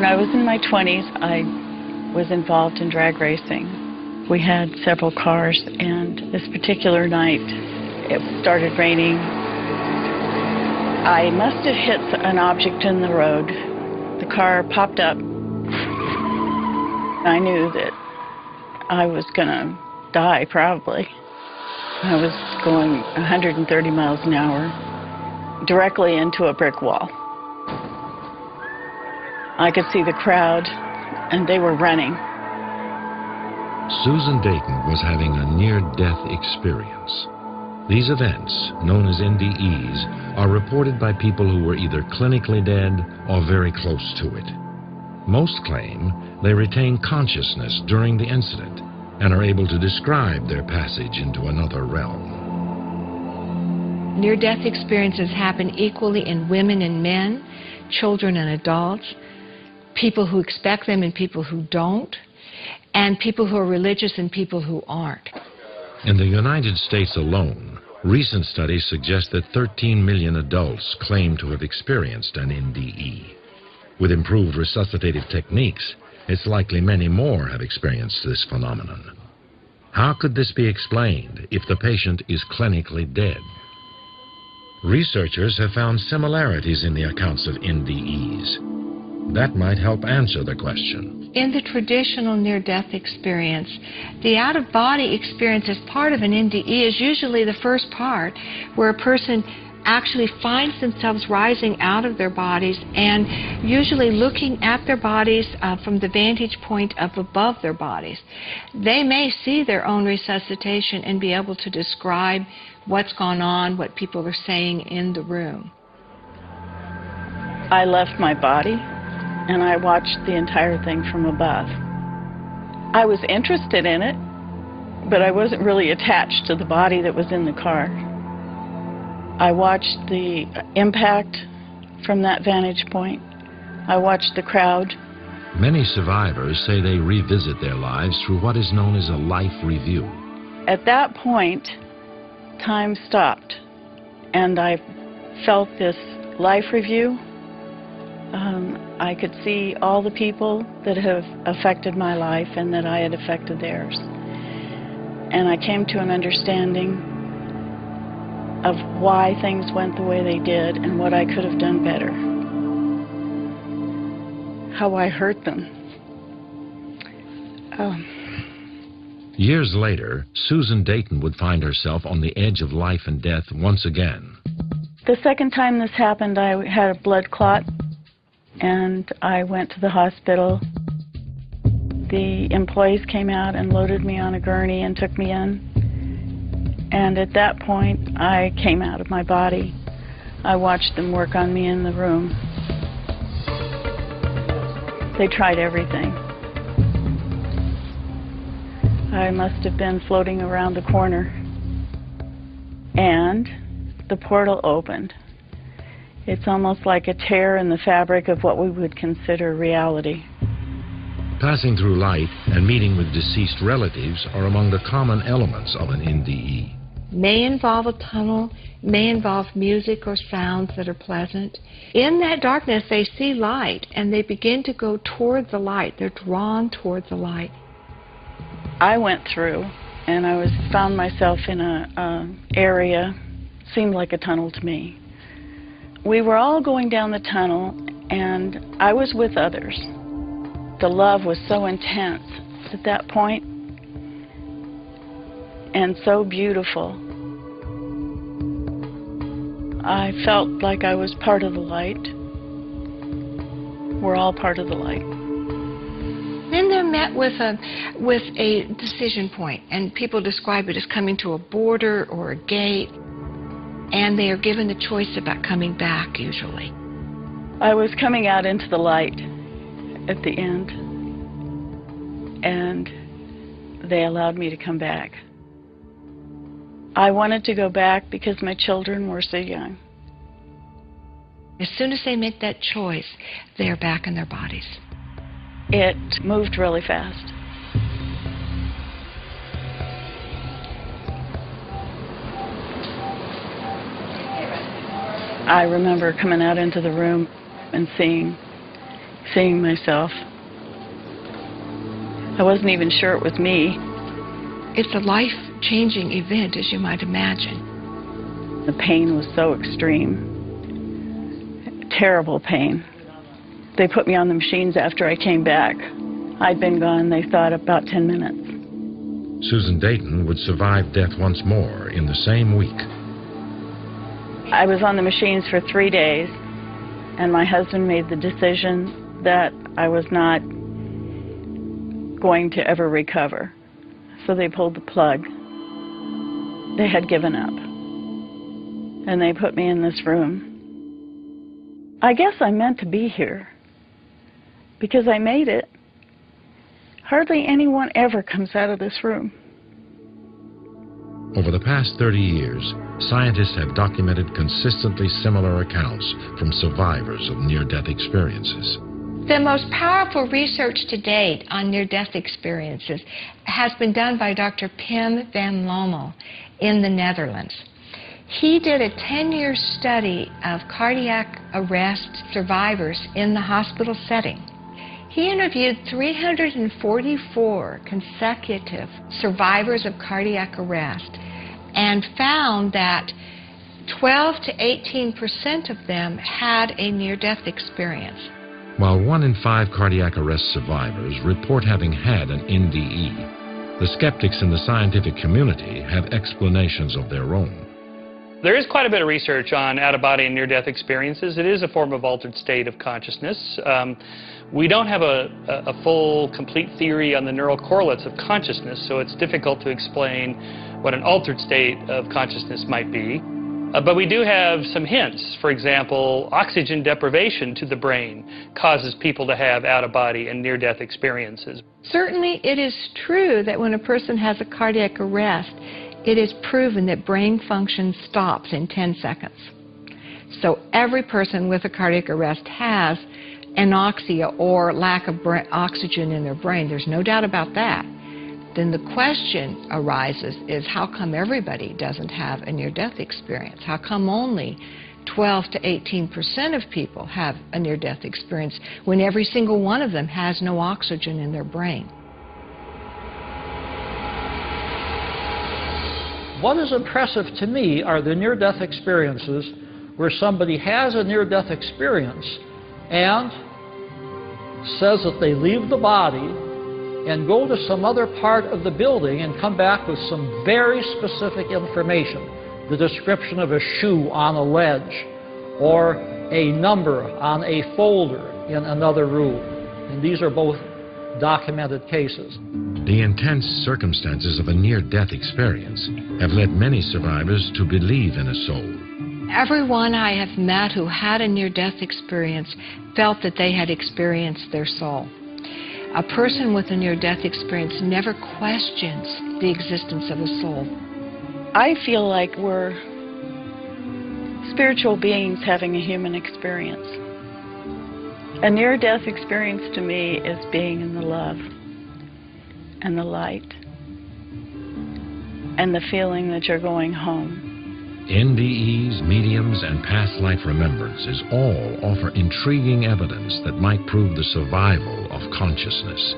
When I was in my 20s, I was involved in drag racing. We had several cars, and this particular night, it started raining. I must have hit an object in the road. The car popped up. I knew that I was going to die, probably. I was going 130 miles an hour directly into a brick wall. I could see the crowd, and they were running. Susan Dayton was having a near-death experience. These events, known as NDEs, are reported by people who were either clinically dead or very close to it. Most claim they retain consciousness during the incident and are able to describe their passage into another realm. Near-death experiences happen equally in women and men, children and adults, people who expect them and people who don't, and people who are religious and people who aren't. In the United States alone, recent studies suggest that 13 million adults claim to have experienced an NDE. With improved resuscitative techniques, it's likely many more have experienced this phenomenon. How could this be explained if the patient is clinically dead? Researchers have found similarities in the accounts of NDEs. That might help answer the question. In the traditional near-death experience, the out-of-body experience as part of an NDE is usually the first part, where a person actually finds themselves rising out of their bodies and usually looking at their bodies from the vantage point of above their bodies. They may see their own resuscitation and be able to describe what's gone on, what people are saying in the room. I left my body, and I watched the entire thing from above. I was interested in it, but I wasn't really attached to the body that was in the car. I watched the impact from that vantage point. I watched the crowd. Many survivors say they revisit their lives through what is known as a life review. At that point, time stopped, and I felt this life review. I could see all the people that have affected my life and that I had affected theirs. And I came to an understanding of why things went the way they did and what I could have done better. How I hurt them. Years later, Susan Dayton would find herself on the edge of life and death once again. The second time this happened, I had a blood clot, and I went to the hospital. The employees came out and loaded me on a gurney and took me in. And at that point, I came out of my body. I watched them work on me in the room. They tried everything. I must have been floating around the corner. And the portal opened. It's almost like a tear in the fabric of what we would consider reality. Passing through light and meeting with deceased relatives are among the common elements of an NDE. May involve a tunnel, may involve music or sounds that are pleasant. In that darkness, they see light, and they begin to go toward the light. They're drawn toward the light. I went through, and I found myself in an area, seemed like a tunnel to me. We were all going down the tunnel, and I was with others. The love was so intense at that point, and so beautiful. I felt like I was part of the light. We're all part of the light. Then they're met with a decision point, and people describe it as coming to a border or a gate, and they are given the choice about coming back, usually. I was coming out into the light at the end, and they allowed me to come back. I wanted to go back because my children were so young. As soon as they make that choice, they are back in their bodies. It moved really fast. I remember coming out into the room and seeing seeing myself. I wasn't even sure it was me. It's a life-changing event, as you might imagine. The pain was so extreme. Terrible pain. They put me on the machines after I came back. I'd been gone, they thought, about 10 minutes. Susan Dayton would survive death once more in the same week. I was on the machines for 3 days, and my husband made the decision that I was not going to ever recover. So they pulled the plug. They had given up. And they put me in this room. I guess I meant to be here, because I made it. Hardly anyone ever comes out of this room. Over the past 30 years, scientists have documented consistently similar accounts from survivors of near-death experiences. The most powerful research to date on near-death experiences has been done by Dr. Pim van Lommel in the Netherlands. He did a 10-year study of cardiac arrest survivors in the hospital setting. He interviewed 344 consecutive survivors of cardiac arrest and found that 12 to 18% of them had a near-death experience. While 1 in 5 cardiac arrest survivors report having had an NDE, the skeptics in the scientific community have explanations of their own. There is quite a bit of research on out-of-body and near-death experiences. It is a form of altered state of consciousness. We don't have a full, complete theory on the neural correlates of consciousness, so it's difficult to explain what an altered state of consciousness might be. But we do have some hints. For example, oxygen deprivation to the brain causes people to have out-of-body and near-death experiences. Certainly, it is true that when a person has a cardiac arrest, it is proven that brain function stops in 10 seconds. So every person with a cardiac arrest has anoxia or lack of oxygen in their brain. There's no doubt about that. Then the question arises is, how come everybody doesn't have a near-death experience? How come only 12 to 18% of people have a near-death experience when every single one of them has no oxygen in their brain? What is impressive to me are the near-death experiences where somebody has a near-death experience and says that they leave the body and go to some other part of the building and come back with some very specific information. The description of a shoe on a ledge or a number on a folder in another room. And these are both documented cases. The intense circumstances of a near-death experience have led many survivors to believe in a soul. Everyone I have met who had a near-death experience felt that they had experienced their soul. A person with a near-death experience never questions the existence of a soul. I feel like we're spiritual beings having a human experience. A near-death experience to me is being in the love and the light and the feeling that you're going home. NDEs, mediums, and past life remembrances all offer intriguing evidence that might prove the survival of consciousness.